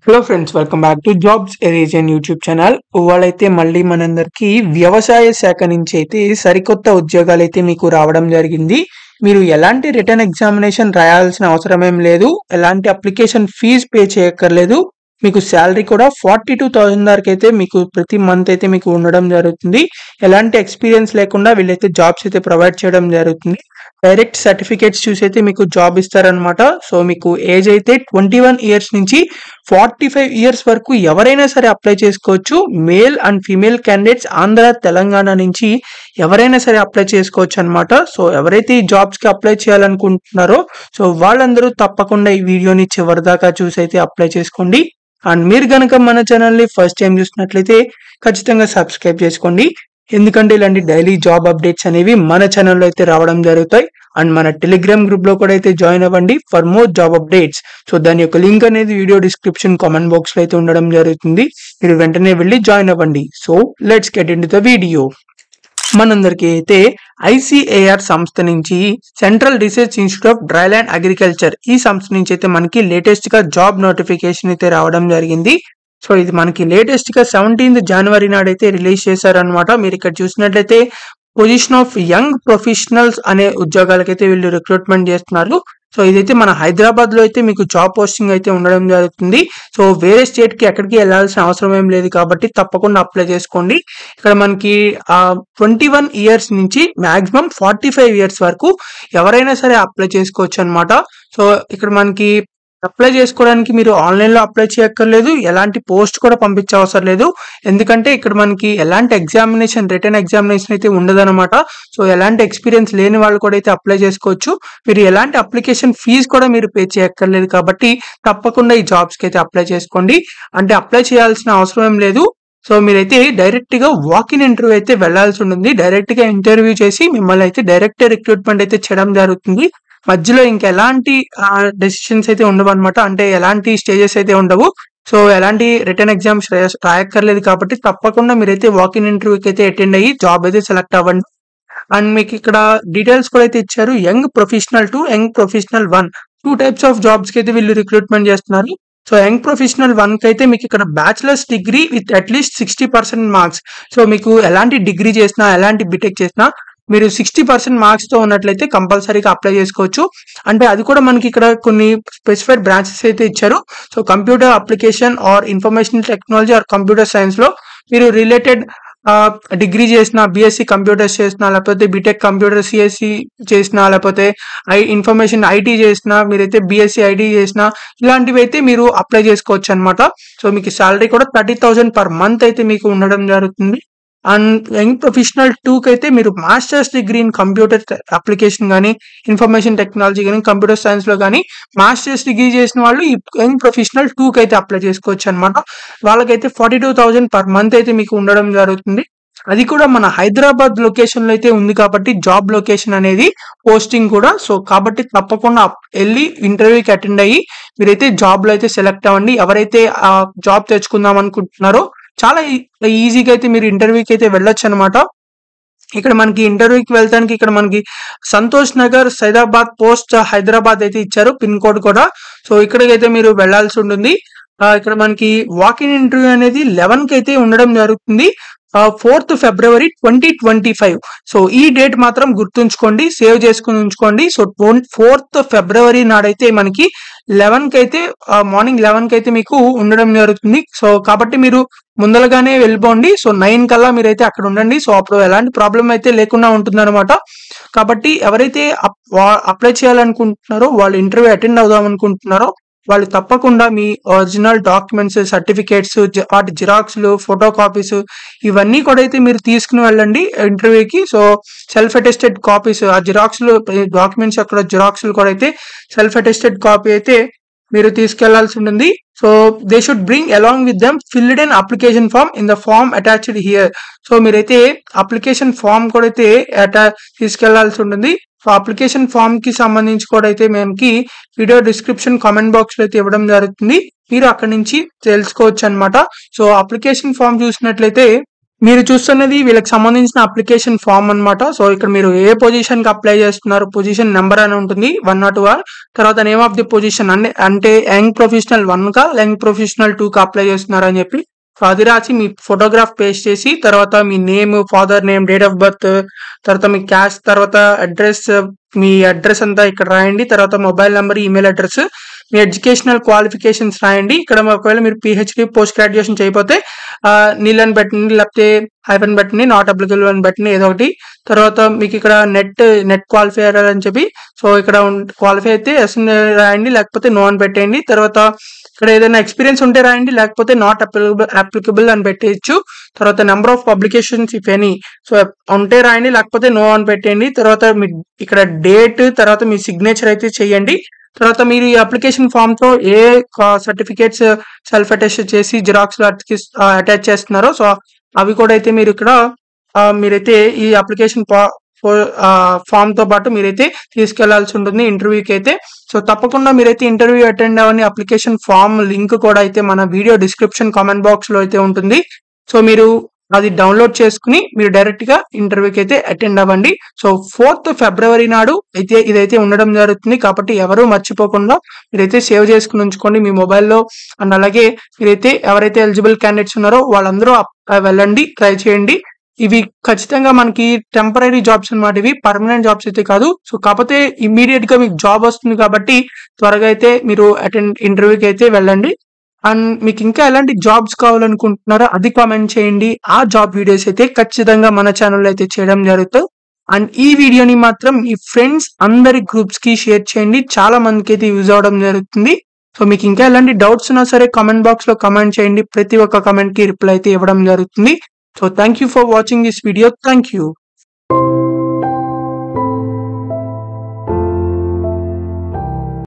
Hello friends, welcome back to jobs ఎరీజన్ YouTube channel. ఇవాళైతే మళ్ళీ మనందరికీ వ్యవసాయ శాఖ నుంచి అయితే సరికొత్త ఉద్యోగాలు అయితే మీకు రావడం జరిగింది. మీరు ఎలాంటి రిటర్న్ ఎగ్జామినేషన్ రాయాల్సిన అవసరం ఏం లేదు, ఎలాంటి అప్లికేషన్ ఫీజు పే చేయక్కర్లేదు. మీకు శాలరీ కూడా 42,000 వరకు అయితే మీకు ప్రతి మంత్ అయితే మీకు ఉండడం జరుగుతుంది. ఎలాంటి ఎక్స్పీరియన్స్ లేకుండా వీళ్ళైతే జాబ్స్ అయితే ప్రొవైడ్ చేయడం జరుగుతుంది. డైరెక్ట్ సర్టిఫికేట్స్ చూసి అయితే మీకు జాబ్ ఇస్తారనమాట. సో మీకు ఏజ్ అయితే 21 ఇయర్స్ నుంచి 45 ఇయర్స్ వరకు ఎవరైనా సరే అప్లై చేసుకోవచ్చు. Male and female candidates Andhra Telangana నుంచి ఎవరైనా సరే అప్లై చేసుకోవచ్చు అనమాట. సో ఎవరైతే ఈ జాబ్స్ కి అప్లై చేయాలనుకుంటున్నారో సో వాళ్ళందరూ తప్పకుండా ఈ వీడియోని చివరి దాకా చూసి అయితే అప్లై చేసుకోండి. అండ్ మీరు కనుక మన ఛానల్ని ఫస్ట్ టైం చూసినట్లయితే ఖచ్చితంగా సబ్స్క్రైబ్ చేసుకోండి. ఎందుకంటే ఇలాంటి డైలీ జాబ్ అప్డేట్స్ అనేవి మన ఛానల్లో అయితే రావడం జరుగుతాయి. అండ్ మన టెలిగ్రామ్ గ్రూప్ లో కూడా అయితే జాయిన్ అవ్వండి for more job updates. So దాని యొక్క లింక్ అనేది వీడియో డిస్క్రిప్షన్ కామెంట్ బాక్స్ లో అయితే ఉండడం జరుగుతుంది. మీరు వెంటనే వెళ్ళి జాయిన్ అవ్వండి. So let's get in to the video. మనందరికీ అయితే ఐసిఏఆర్ సంస్థ నుంచి central research institute of dryland agriculture ఈ సంస్థ నుంచి అయితే మనకి లేటెస్ట్ గా జాబ్ నోటిఫికేషన్ అయితే రావడం జరిగింది. సో ఇది మనకి లేటెస్ట్ గా 17th జనవరి నాడైతే రిలీజ్ చేశారనమాట. మీరు ఇక్కడ చూసినట్లయితే పొజిషన్ ఆఫ్ యంగ్ ప్రొఫెషనల్స్ అనే ఉద్యోగాలకైతే వీళ్ళు రిక్రూట్మెంట్ చేస్తున్నారు. సో ఇదైతే మన హైదరాబాద్ లో అయితే మీకు జాబ్ పోస్టింగ్ అయితే ఉండడం జరుగుతుంది. సో వేరే స్టేట్ కి ఎక్కడికి వెళ్ళాల్సిన అవసరం ఏం లేదు కాబట్టి తప్పకుండా అప్లై చేసుకోండి. ఇక్కడ మనకి 21 ఇయర్స్ నుంచి మాక్సిమం 45 ఇయర్స్ వరకు ఎవరైనా సరే అప్లై చేసుకోవచ్చు అనమాట. సో ఇక్కడ మనకి అప్లై చేసుకోవడానికి మీరు ఆన్లైన్ లో అప్లై చేయక్కర్లేదు, ఎలాంటి పోస్ట్ కూడా పంపించే అవసరం లేదు. ఎందుకంటే ఇక్కడ మనకి ఎలాంటి ఎగ్జామినేషన్ రిటర్న్ ఎగ్జామినేషన్ అయితే ఉండదన్నమాట. సో ఎలాంటి ఎక్స్పీరియన్స్ లేని వాళ్ళు కూడా అయితే అప్లై చేసుకోవచ్చు. మీరు ఎలాంటి అప్లికేషన్ ఫీజు కూడా మీరు పే చేయక్కర్లేదు కాబట్టి తప్పకుండా ఈ జాబ్స్ కి అయితే అప్లై చేసుకోండి. అంటే అప్లై చేయాల్సిన అవసరం ఏం లేదు. సో మీరైతే డైరెక్ట్ గా వాకిన్ ఇంటర్వ్యూ అయితే వెళ్లాల్సి ఉంటుంది. డైరెక్ట్ గా ఇంటర్వ్యూ చేసి మిమ్మల్ని అయితే డైరెక్ట్ రిక్రూట్మెంట్ అయితే చేయడం జరుగుతుంది. మధ్యలో ఇంకెలాంటి డెసిషన్స్ అయితే ఉండవు అనమాట. అంటే ఎలాంటి స్టేజెస్ అయితే ఉండవు. సో ఎలాంటి రిటర్న్ ఎగ్జామ్స్ రాయక్కర్లేదు కాబట్టి తప్పకుండా మీరైతే వాకిన్ ఇంటర్వ్యూకి అయితే అటెండ్ అయ్యి జాబ్ అయితే సెలెక్ట్ అవ్వండి. అండ్ మీకు ఇక్కడ డీటెయిల్స్ కూడా అయితే ఇచ్చారు. Young professional 2, young professional 1 2 types of jobs కి అయితే వీళ్ళు రిక్రూట్మెంట్ చేస్తున్నారు. సో యంగ్ ప్రొఫెషనల్ 1 కి అయితే మీకు ఇక్కడ bachelors degree with at least 60% marks. So మీకు ఎలాంటి డిగ్రీ చేసినా ఎలాంటి బీటెక్ చేసినా మీరు 60% మార్క్స్ తో ఉన్నట్లయితే కంపల్సరీగా అప్లై చేసుకోవచ్చు. అంటే అది కూడా మనకి ఇక్కడ కొన్ని స్పెసిఫైడ్ బ్రాంచెస్ అయితే ఇచ్చారు. So computer application or information technology or computer science లో మీరు రిలేటెడ్ డిగ్రీ చేసిన, బిఎస్సి కంప్యూటర్స్ చేసిన, లేకపోతే బీటెక్ కంప్యూటర్ సిఎస్సి చేసిన, లేకపోతే ఇన్ఫర్మేషన్ ఐటీ చేసిన, మీరైతే బిఎస్సి ఐటీ చేసిన ఇలాంటివి అయితే మీరు అప్లై చేసుకోవచ్చు అనమాట. సో మీకు శాలరీ కూడా 30,000 పర్ మంత్ అయితే మీకు ఉండడం జరుగుతుంది. అండ్ యంగ్ ప్రొఫెషనల్ 2 కి అయితే మీరు masters degree in computer application కానీ, ఇన్ఫర్మేషన్ టెక్నాలజీ కానీ, కంప్యూటర్ సైన్స్ లో కానీ మాస్టర్స్ డిగ్రీ చేసిన వాళ్ళు ఈ యంగ్ ప్రొఫెషనల్ 2 కి అయితే అప్లై చేసుకోవచ్చు అనమాట. వాళ్ళకైతే 42,000 పర్ మంత్ అయితే మీకు ఉండడం జరుగుతుంది. అది కూడా మన హైదరాబాద్ లొకేషన్ లో అయితే ఉంది కాబట్టి జాబ్ లొకేషన్ అనేది పోస్టింగ్ కూడా. సో కాబట్టి తప్పకుండా వెళ్ళి ఇంటర్వ్యూకి అటెండ్ అయ్యి మీరైతే జాబ్ లో అయితే సెలెక్ట్ అవ్వండి. ఎవరైతే ఆ జాబ్ తెచ్చుకుందాం అనుకుంటున్నారో చాలా ఈజీగా అయితే మీరు ఇంటర్వ్యూకి అయితే వెళ్ళొచ్చు అనమాట. ఇక్కడ మనకి ఇంటర్వ్యూకి వెళ్తానికి ఇక్కడ మనకి సంతోష్ నగర్ సైదాబాద్ పోస్ట్ హైదరాబాద్ అయితే ఇచ్చారు పిన్ కోడ్ కూడా. సో ఇక్కడికైతే మీరు వెళ్లాల్సి ఉంటుంది. ఇక్కడ మనకి వాకిన్ ఇంటర్వ్యూ అనేది 11 కి అయితే ఉండడం జరుగుతుంది. 4th February 2025. సో ఈ డేట్ మాత్రం గుర్తుంచుకోండి, సేవ్ చేసుకుని ఉంచుకోండి. సో 4th February నాడైతే మనకి 11 కి అయితే మార్నింగ్ 11 కి అయితే మీకు ఉండడం జరుగుతుంది. సో కాబట్టి మీరు ముందరగానే వెళ్ళిపోండి. సో 9 కల్లా మీరైతే అక్కడ ఉండండి. సో అప్పుడు ఎలాంటి ప్రాబ్లం అయితే లేకుండా ఉంటుంది అనమాట. కాబట్టి ఎవరైతే అప్లై చేయాలనుకుంటున్నారో వాళ్ళు ఇంటర్వ్యూ అటెండ్ అవుదాం అనుకుంటున్నారో వాళ్ళు తప్పకుండా మీ ఒరిజినల్ డాక్యుమెంట్స్, సర్టిఫికేట్స్, వాటి జిరాక్స్లు, ఫోటో కాపీస్ ఇవన్నీ కూడా అయితే మీరు తీసుకుని వెళ్ళండి ఇంటర్వ్యూకి. సో సెల్ఫ్ అటెస్టెడ్ కాపీస్, ఆ జిరాక్స్లు డాక్యుమెంట్స్ అక్కడ జిరాక్స్లు కూడా అయితే సెల్ఫ్ అటెస్టెడ్ కాపీ అయితే మీరు తీసుకెళ్లాల్సి ఉంటుంది. So they should bring along with them filled in application form in the form attached here. So మీరైతే అప్లికేషన్ ఫామ్ కూడా అయితే తీసుకెళ్లాల్సి ఉంటుంది. సో అప్లికేషన్ ఫామ్ కి సంబంధించి కూడా అయితే మనకి వీడియో డిస్క్రిప్షన్ కామెంట్ బాక్స్ లో అయితే ఇవ్వడం జరుగుతుంది. మీరు అక్కడి నుంచి తెలుసుకోవచ్చు అనమాట. సో అప్లికేషన్ ఫామ్ చూసినట్లయితే మీరు చూస్తున్నది వీళ్ళకి సంబంధించిన అప్లికేషన్ ఫామ్ అన్నమాట. సో ఇక్కడ మీరు ఏ పొజిషన్ కి అప్లై చేస్తున్నారు, పొజిషన్ నెంబర్ అని ఉంటుంది 101. తర్వాత నేమ్ ఆఫ్ ది పొజిషన్ అంటే యంగ్ ప్రొఫెషనల్ 1 కా యంగ్ ప్రొఫెషనల్ 2 కా అప్లై చేస్తున్నారు అని చెప్పి సో అది రాసి మీ ఫోటోగ్రాఫ్ పేస్ట్ చేసి తర్వాత మీ name, father name, date of birth, తర్వాత మీ క్యాస్ట్, తర్వాత అడ్రస్, మీ అడ్రస్ అంతా ఇక్కడ రాయండి. తర్వాత మొబైల్ నెంబర్, ఈమెయిల్ అడ్రస్, మీ ఎడ్యుకేషనల్ క్వాలిఫికేషన్స్ రాయండి. ఇక్కడ ఒకవేళ మీరు పిహెచ్డి పోస్ట్ గ్రాడ్యుయేషన్ చేయకపోతే నీల్ అని పెట్టండి, లేకపోతే హైఫన్ పెట్టండి, నాట్ అప్లికబుల్ అని పెట్టండి, ఏదో ఒకటి. తర్వాత మీకు ఇక్కడ నెట్ క్వాలిఫైయర్ అని చెప్పి సో ఇక్కడ క్వాలిఫై అయితే ఎస్ రాయండి, లేకపోతే నో అని పెట్టేయండి. తర్వాత ఇక్కడ ఏదైనా ఎక్స్పీరియన్స్ ఉంటే రాయండి, లేకపోతే నాట్ అప్లికబుల్ అని పెట్టేయచ్చు. తర్వాత number of publications if any so ఉంటే రాయండి, లేకపోతే నో అని పెట్టేయండి. తర్వాత మీ ఇక్కడ డేట్, తర్వాత మీ సిగ్నేచర్ అయితే చేయండి. తర్వాత మీరు ఈ అప్లికేషన్ ఫామ్ తో ఏ సర్టిఫికేట్స్ సెల్ఫ్ అటెస్ట్ చేసి జిరాక్స్ అటాచ్ చేస్తున్నారో సో అవి కూడా అయితే మీరు ఇక్కడ మీరైతే ఈ అప్లికేషన్ ఫామ్ తో పాటు మీరైతే తీసుకెళ్లాల్సి ఉంటుంది ఇంటర్వ్యూకి అయితే. సో తప్పకుండా మీరైతే ఇంటర్వ్యూ అటెండ్ అవ్వని అప్లికేషన్ ఫామ్ లింక్ కూడా అయితే మన వీడియో డిస్క్రిప్షన్ కామెంట్ బాక్స్ లో అయితే ఉంటుంది. సో మీరు అది డౌన్లోడ్ చేసుకుని మీరు డైరెక్ట్ గా ఇంటర్వ్యూకి అయితే అటెండ్ అవ్వండి. సో 4th ఫిబ్రవరి నాడు అయితే ఇదైతే ఉండడం జరుగుతుంది కాబట్టి ఎవరు మర్చిపోకుండా మీరైతే సేవ్ చేసుకుని ఉంచుకోండి మీ మొబైల్లో. అండ్ అలాగే మీరైతే ఎవరైతే ఎలిజిబుల్ క్యాండిడేట్స్ ఉన్నారో వాళ్ళందరూ వెళ్ళండి, ట్రై చేయండి. ఇవి ఖచ్చితంగా మనకి టెంపరీ జాబ్స్ అన్నమాట, ఇవి పర్మనెంట్ జాబ్స్ అయితే కాదు. సో కాకపోతే ఇమీడియట్ గా మీకు జాబ్ వస్తుంది కాబట్టి త్వరగా అయితే మీరు ఇంటర్వ్యూకి అయితే వెళ్ళండి. అండ్ మీకు ఇంకా ఎలాంటి జాబ్స్ కావాలనుకుంటున్నారో అది కామెంట్ చేయండి. ఆ జాబ్ వీడియోస్ అయితే ఖచ్చితంగా మన ఛానల్లో అయితే చేయడం జరుగుతుంది. అండ్ ఈ వీడియోని మాత్రం మీ ఫ్రెండ్స్ అందరి గ్రూప్స్ కి షేర్ చేయండి, చాలా మందికి అయితే యూజ్ అవడం జరుగుతుంది. సో మీకు ఇంకా ఎలాంటి డౌట్స్ ఉన్నా సరే కామెంట్ బాక్స్ లో కామెంట్ చేయండి, ప్రతి ఒక్క కామెంట్ కి రిప్లై అయితే ఇవ్వడం జరుగుతుంది. So thank you for watching this video. Thank you.